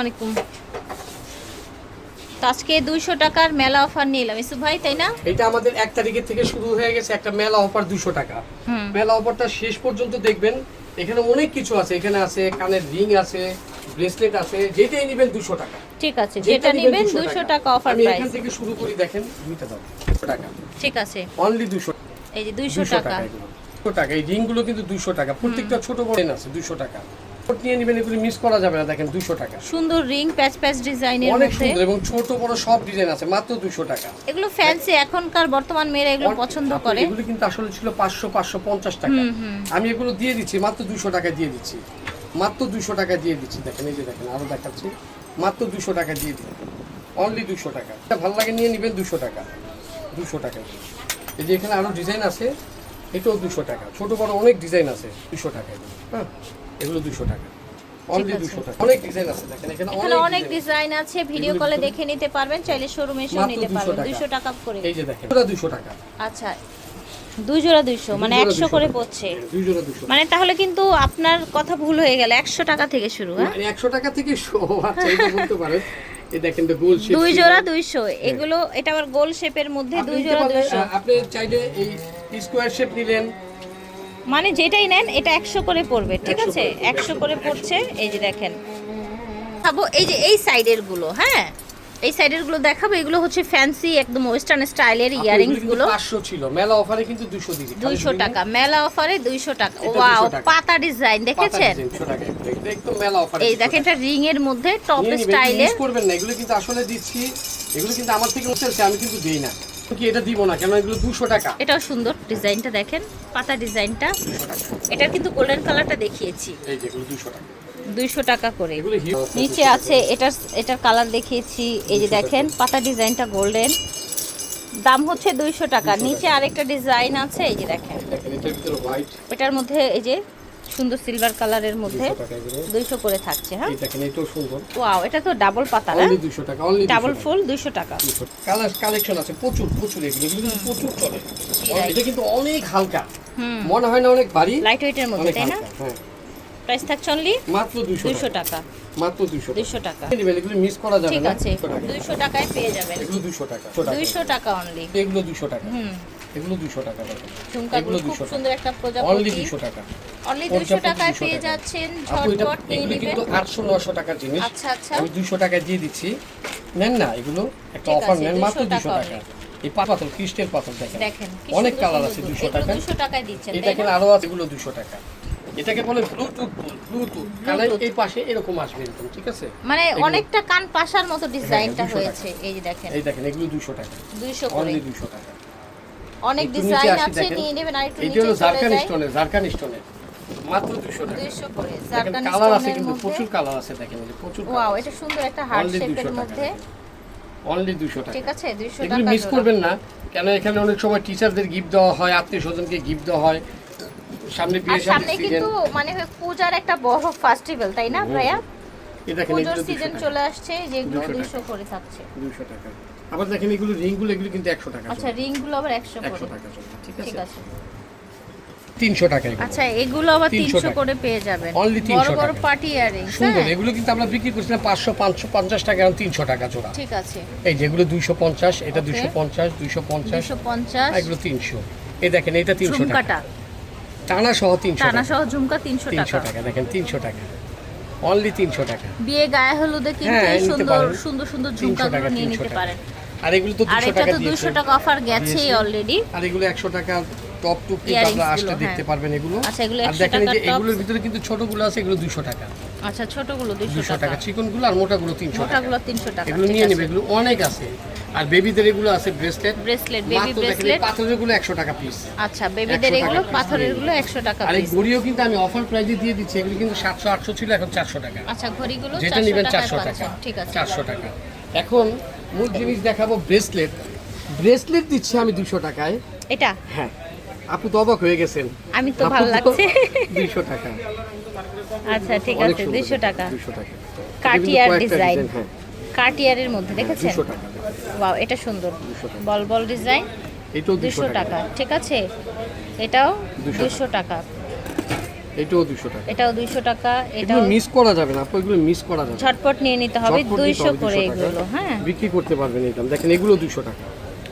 আলাইকুম। তো আজকে 200 টাকার মেলা অফার নিলাম ইসু ভাই, তাই না? এটা আমাদের 1 তারিখের থেকে শুরু হয়ে গেছে একটা মেলা অফার 200 টাকা। মেলা অফারটা শেষ পর্যন্ত দেখবেন। এখানে অনেক কিছু আছে, এখানে আছে কানের রিং আছে, ব্রেসলেট আছে, যেটাই নেবেন 200 টাকা। ঠিক আছে, যেটা নেবেন 200 টাকা অফার প্রাইস। আমি এখান থেকে শুরু করি, দেখেন দুইটা দাও 200 টাকা। ঠিক আছে, অনলি 200। এই যে 200 টাকা। 200 টাকা এই রিংগুলো কিন্তু 200 টাকা, প্রত্যেকটা ছোট বড় আছে 200 টাকা। কোট নিয়ে নেবেন, এগুলো মিস করা যাবে না। দেখেন 200 টাকা, সুন্দর রিং প্যাচ প্যাচ ডিজাইনের অনেক মধ্যে, সুন্দর এবং ছোট বড় সব ডিজাইন আছে, মাত্র 200 টাকা। এগুলো ফ্যান্সি, এখনকার বর্তমান মেয়েরা এগুলো পছন্দ করে। এগুলো কিন্তু আসলে ছিল 500 550 টাকা, আমি এগুলো দিয়ে দিচ্ছি মাত্র 200 টাকা দিয়ে দিচ্ছি, মাত্র 200 টাকা দিয়ে দিচ্ছি। দেখেন এই যে দেখেন, আরো দেখাচ্ছি, মাত্র 200 টাকা দিয়ে দিই, অনলি 200 টাকা। এটা ভালো লাগে নিয়ে নেবেন 200 টাকা, 200 টাকা। এই যে এখানে আরো ডিজাইন আছে, এটাও 200 টাকা, ছোট বড় অনেক ডিজাইন আছে 200 টাকা। হ্যাঁ, এগুলো 200 টাকা, অনলি 200 টাকা। অনেক ডিজাইন আছে, দেখেন এখানে অনেক ডিজাইন আছে, ভিডিও কলে দেখে নিতে পারবেন, চাইলে শোরুমে এসেও নিতে পারবেন। 200 টাকা করে। এই যে দেখেন, এটা 200 টাকা। আচ্ছা, 2 জোড়া 200 মানে 100 করে পড়ছে। 2 জোড়া 200 মানে তাহলে কিন্তু আপনার কথা ভুল হয়ে গেল, 100 টাকা থেকে শুরু। হ্যাঁ, মানে 100 টাকা থেকে আচ্ছা, এটা বলতে পারেন। এই দেখেন তো গোল শেপ, 2 জোড়া 200, এগুলো এটা আবার গোল শেপের মধ্যে 2 জোড়া 200। আপনি চাইলে এই স্কয়ার শেপ নিলেন, মানে যেটাই নেন এটা 100 করে পড়বে। ঠিক আছে, 100 করে পড়ছে। এই যে দেখেন, খাবো এই যে এই সাইডের গুলো। হ্যাঁ, এই সাইডের গুলো দেখাবো। এগুলো হচ্ছে ফ্যান্সি একদম ওয়েস্টার্ন স্টাইলের ইয়ারিংস গুলো। 500 ছিল, মেলা অফারে কিন্তু 200 দিছি। 200 টাকা মেলা অফারে, 200 টাকা। ওয়াও, পাতা ডিজাইন দেখেছেন? 200 টাকা একদম মেলা অফারে। এই দেখেন, এটা রিং এর মধ্যে টপ স্টাইলে। মিস করবেন না, এগুলো কিন্তু আসলে দিচ্ছি, এগুলো কিন্তু আমার থেকে উঠছে, আমি কিন্তু দেই না কি, এটা দিব না কেন, এগুলো 200 টাকা। এটাও সুন্দর ডিজাইনটা দেখেন, পাতা ডিজাইনটা। এটার কিন্তু গোল্ডেন কালারটা দেখিয়েছি, এই যে এগুলো 200 টাকা, 200 টাকা করে। এগুলো নিচে আছে এটার কালার দেখিয়েছি। এই যে দেখেন, পাতা ডিজাইনটা গোল্ডেন, দাম হচ্ছে 200 টাকা। নিচে আরেকটা ডিজাইন আছে, এই যে দেখেন, এটার ভিতরে হোয়াইট, এটার মধ্যে এই যে সুন্দর সিলভার কালারের মধ্যে 200 করে থাকছে। হ্যাঁ, এই দেখেন এটাও সুন্দর। ওয়াও, এটা তো ডাবল পাতা না? অনলি 200 টাকা, অনলি ডাবল ফুল 200 টাকা। কালার কালেকশন আছে প্রচুর প্রচুর, এগুলো কিন্তু প্রচুর চলে। এটা কিন্তু অনেক হালকা, মনে হয় না অনেক ভারী, লাইট ওয়েটের মধ্যে, তাই না? হ্যাঁ, প্রাইস থাকছে অনলি মাত্র 200 টাকা, মাত্র 200 টাকা। এগুলো মিস করা যাবে ঠিক না। আছে, 200 টাকায় পেয়ে যাবেন। এগুলো 200 টাকা, 200 টাকা অনলি। এগুলো 200 টাকা, এগুলো 200 টাকা। ঝুমকাগুলো খুব সুন্দর একটা প্রজাপতি, অনলি 200 টাকা, অনলি 200 টাকায় পেয়ে যাচ্ছেন। ঝটপট নিয়ে নেবেন। কিন্তু 800 900 টাকার জিনিস, আচ্ছা আচ্ছা, আমি 200 টাকায় দিয়ে দিচ্ছি, নেন না এগুলো, একটা অফার নেন, মাত্র 200 টাকা। এই পাথর ক্রিস্টাল পাথর দেখেন, অনেক কালার আছে 200 টাকা। 200 টাকায় দিচ্ছেন। এই দেখেন আরো আছে, এগুলো 200 টাকা। এটাকে বলে ব্লুটুথ, ব্লুটুথ কানে এই পাশে এরকম আসবে এরকম, ঠিক আছে? মানে অনেকটা কান পাশার মতো ডিজাইনটা হয়েছে। এই যে দেখেন, এই দেখেন এগুলো 200 টাকা, 200 করে, অনলি 200 টাকা। অনেক ডিজাইন আছে, নিয়ে নেবেন। আর একটু এইটা নিচে হলো চলে জারকান যাই, স্টোনের, জারকান স্টোনের, মাত্র 200 টাকা। 200 করে দেখেন জারকান কালার আছে স্টোনের কিন্তু মধ্যে। প্রচুর কালার আছে, দেখেন এই যে প্রচুর। ওয়াও, এটা সুন্দর একটা হার্ট Only 200 শেপের টাকা। মধ্যে। অনলি 200 টাকা। ঠিক আছে, 200 এগুলো টাকা। মিস করবেন না, কেন এখানে অনেক সময় টিচারদের গিফট দেওয়া হয়, আত্মীয়স্বজনকে গিফট দেওয়া হয়, সামনে আর বিয়ে সামনে শাদীর কিন্তু সিজন। মানে পূজার একটা বড় ফেস্টিভ্যাল, তাই না ভাইয়া? এই দেখেন পূজার এগুলো সিজন 200 চলে আসছে, যেগুলো 200 200 করে থাকছে। 200 টাকা। আবার দেখেন এগুলো রিংগুলো, এগুলো কিন্তু 100 টাকা। আচ্ছা, রিংগুলো আবার 100 করে। 100 টাকা চলবে, ঠিক ঠিক আছে? আছে। 300 টাকা এগুলো। আচ্ছা, এগুলো আবার 300 করে পেয়ে যাবেন। Only 300 বড় বড় টাকা। Party earring. সুন্দর, এগুলো কিন্তু আমরা বিক্রি করছিলাম 500 550 টাকা, এখন 300 টাকা জোড়া। ঠিক আছে, এই যেগুলো 250, এটা Okay. 250 250, 250। এগুলো 300। এই দেখেন এটা 300 টাকা, ঝুমকাটা টানা সহ 300 টানা টাকা, সহ ঝুমকা 300 300 টাকা। টাকা। দেখেন 300 টাকা, অনলি 300 টাকা। বিয়ে গায়ে হলুদে কিন্তু হ্যাঁ, এই নিতে সুন্দর পারেন। সুন্দর সুন্দর 300 ঝুমকাগুলো টাকা, নিয়ে 300 নিতে টাকা। পারেন। আর এগুলো তো আর 200 এটা টাকা তো দিয়েছে। 200 টাকা অফার গেছেই অলরেডি। আর এগুলো 100 টাকা টপ টুপ কিন্তু Earrings আপনারা গুলো, আসলে দেখতে হ্যাঁ। পারবেন এগুলো। আচ্ছা, এগুলো আর 100 দেখেন এই যে টাকার এগুলোর tops। ভিতরে কিন্তু ছোটগুলো আছে, এগুলো 200 টাকা। আচ্ছা, ছোটগুলো 200 200 টাকা, টাকা, চিকনগুলো আর মোটাগুলো 300 টাকা। মোটাগুলো 300 টাকা। এগুলো ঠিক নিয়ে আছে। নেবে, এগুলো অনেক আছে। আর বেবিদের এগুলো আছে ব্রেসলেট, ব্রেসলেট, বেবি মাত্র দেখেন এই ব্রেসলেট। পাথরেরগুলো 100 টাকা পিস। আচ্ছা, বেবিদের 100 এগুলো টাকা piece পাথরেরগুলো 100 টাকা আর এই পিস। ঘড়িও কিন্তু আমি অফার প্রাইসে দিয়ে দিচ্ছি, এগুলো কিন্তু 700 800 ছিল, এখন 400 টাকা। আচ্ছা, ঘড়িগুলো যেটা 400 নেবেন টাকায় 400 টাকা, পাচ্ছেন। ঠিক আছে, 400 টাকা। এখন মূল জিনিস দেখাবো, ব্রেসলেট। ব্রেসলেট দিচ্ছি আমি 200 টাকায়। এটা হ্যাঁ, আপু তো অবাক হয়ে গেছেন, আমি তো ভালো লাগছে। 200 টাকা। আচ্ছা, ঠিক অনেক আছে, সুন্দর, 200 টাকা। 200 টাকা। কার্টিয়ার কয়েকটা ডিজাইন, হ্যাঁ, কার্টিয়ারের মধ্যে দেখেছেন? 200 টাকা। ওয়াও, এটা সুন্দর 200 টাকা। বল বল ডিজাইন, এটাও 200 টাকা। ঠিক আছে, এটাও 200 200 টাকা। এটাও 200 টাকা। এটাও 200 টাকা। এটাও এটাও মিস করা যাবে না আপু, এগুলো মিস করা যাবে না। ঝটপট নিয়ে নিতে হবে, ঝটপট নিতে 200 হবে, করে 200 টাকা। এগুলো। হ্যাঁ, বিক্রি করতে পারবেন এই দাম। দেখেন এগুলো 200 টাকা।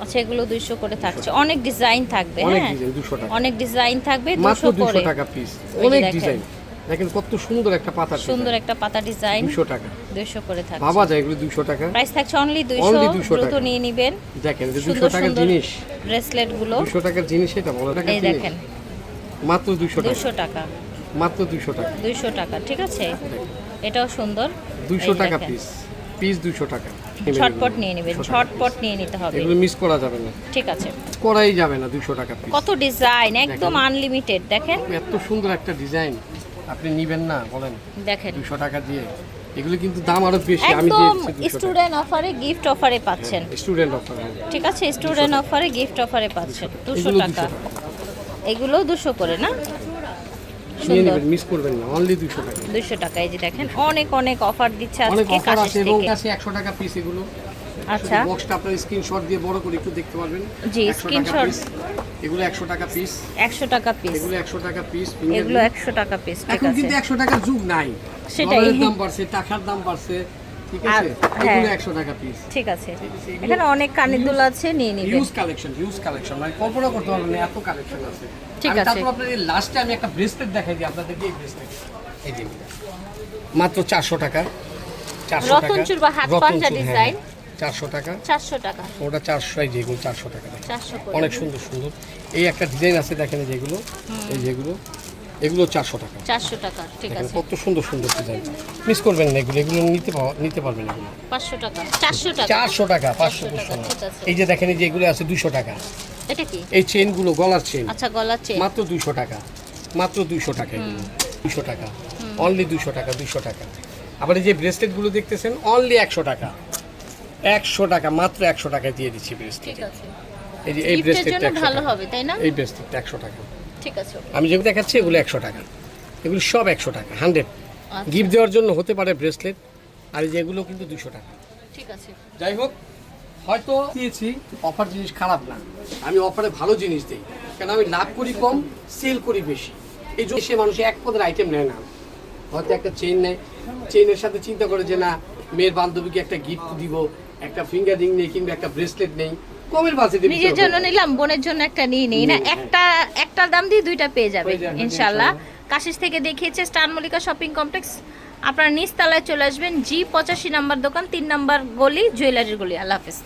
আচ্ছা এগুলো 200 করে থাকছে। অনেক ডিজাইন থাকবে। অনেক হ্যাঁ, ডিজাইন 200 টাকা। অনেক ডিজাইন থাকবে, মাত্র 200 করে। 200 টাকা পিস। এই যে অনেক দেখেন। ডিজাইন। দেখেন কত সুন্দর একটা পাতা, সুন্দর একটা পাতা ডিজাইন, 200 টাকা। 200 করে থাকছে। ভাবা যায় এগুলো 200 টাকা। প্রাইস থাকছে অনলি Only 200। 200 দ্রুত টাকা। নিয়ে নেবেন। দেখেন যে 200 সুন্দর টাকার সুন্দর জিনিস, ব্রেসলেট গুলো 200 টাকার জিনিস, এটা বড় টাকার এই জিনিস। দেখেন, মাত্র 200 টাকা। 200 টাকা। মাত্র 200 টাকা। 200 টাকা, ঠিক আছে। এটাও সুন্দর, 200 এই টাকা দেখেন। পিস। পিস 200 টাকা। ঝটপট নিয়ে নেবেন, ঝটপট নিয়ে নিতে হবে। এগুলো মিস করা যাবে না, ঠিক আছে। করাই যাবে না। 200 টাকা পিস। কত ডিজাইন, একদম আনলিমিটেড। দেখেন, এত সুন্দর একটা ডিজাইন, আপনি নিবেন না বলেন? দেখেন 200 টাকা দিয়ে এগুলো কিন্তু দাম আরো বেশি। আমি একদম দিয়েছি 200 টাকা। স্টুডেন্ট অফারে, গিফট অফারে পাচ্ছেন। Student offer. ঠিক আছে, স্টুডেন্ট অফারে, গিফট অফারে পাচ্ছেন 200 এগুলো 200 টাকা। টাকা। এগুলো 200 করে না, নিয়ে সুন্দর। নেবেন, মিস করবেন না। অনলি 200 টাকা। 200 টাকা। এই যে দেখেন, অনেক অনেক অফার দিচ্ছে অনেক আজকে অফার কাশের আছে এবং থেকে। আছে 100 টাকা পিস এগুলো। আচ্ছা, বক্সটা আপনার স্ক্রিনশট দিয়ে বড় করে একটু দেখতে পারবেন। জি, 100 টাকা স্ক্রিনশট। পিস। এগুলো 100 টাকা পিস। 100 টাকা পিস। এগুলো 100 টাকা পিস। এগুলো 100 টাকা পিস, ঠিক এখন আছে। কিন্তু 100 টাকার যুগ নাই। সেটাই। ডলারের দাম বাড়ছে, টাকার দাম বাড়ছে, ঠিক আছে। হ্যাঁ। এগুলো 100 টাকা পিস। ঠিক আছে। এগুলো এখানে অনেক কানের দুল আছে, নিয়ে নিবেন। হিউজ কালেকশন, মানে কল্পনা করতে পারবেন না এত কালেকশন আছে। ঠিক আমি আছে। তারপর আপনাদের লাস্টে আমি একটা ব্রেসলেট দেখাই দিই আপনাদেরকে। এই ব্রেসলেট এই যে মাত্র 400 টাকা। 400 টাকা। রতনচুর বা হাত পাঞ্জা রতনচুর, ডিজাইন, 400 টাকা। 400 টাকা। ওটা 400, এই যেগুলো 400 টাকা। দেখেন 400 করে। অনেক সুন্দর সুন্দর। এই একটা ডিজাইন আছে দেখেন, এই যেগুলো, এই যেগুলো, এগুলো 400 টাকা। 400 টাকা, ঠিক দেখেন আছে। কত সুন্দর সুন্দর ডিজাইন। মিস করবেন না এগুলো, এগুলো নিতে পারবেন এগুলো। 500 টাকা, 400 টাকা। 400 টাকা, 500 টাকা, টাকা। ঠিক আছে। এই যে দেখেন, এই যে এগুলো আছে 200 টাকা। এটা কি? এই চেইনগুলো গলার চেইন, আচ্ছা, গলার চেন। মাত্র 200 টাকা। মাত্র 200 টাকা এগুলো। 200 টাকা। অনলি 200 টাকা, 200 টাকা। আবার এই যে ব্রেসলেটগুলো দেখতেছেন, অনলি 100 টাকা। 100 টাকা, মাত্র 100 টাকায় দিয়ে দিচ্ছি ব্রেসলেট। ঠিক আছে। এই যে এই গিফটের ব্রেসলেটটা জন্য 100 ভালো টাকা। হবে, তাই না? এই ব্রেসলেটটা 100 টাকা। ঠিক আছে। আমি যেগুলো দেখাচ্ছি এগুলো 100 টাকা। এগুলো সব 100 টাকা, 100। আচ্ছা, গিফট দেওয়ার জন্য হতে পারে ব্রেসলেট। আর এই যেগুলো কিন্তু 200 টাকা। ঠিক আছে। যাই হোক, হয়তো দিয়েছি অফার জিনিস খারাপ না, আমি অফারে ভালো জিনিস দিই, কেন আমি লাভ করি কম, সেল করি বেশি। এই জন্য সে মানুষ এক পদের আইটেম নেয় না। হয়তো একটা চেইন নেয়, চেইনের সাথে চিন্তা করে যে না, মেয়ের বান্ধবীকে একটা গিফট দিব, একটা ফিঙ্গার রিং নেই কিংবা একটা ব্রেসলেট নেই, কমের বাজেটে নিজের জন্য নিলাম, বোনের জন্য একটা নিয়ে নেই না, একটা দাম দিয়ে দুইটা পেয়ে যাবে পেয়ে যাবেন, ইনশাআল্লাহ। কাশিস থেকে দেখিয়েছে স্টার মল্লিকা শপিং কমপ্লেক্স। আপনারা নিচতলায় চলে আসবেন, G85 নাম্বার দোকান, 3 নাম্বার গলি, জুয়েলারির গলি। আল্লাহ হাফেজ।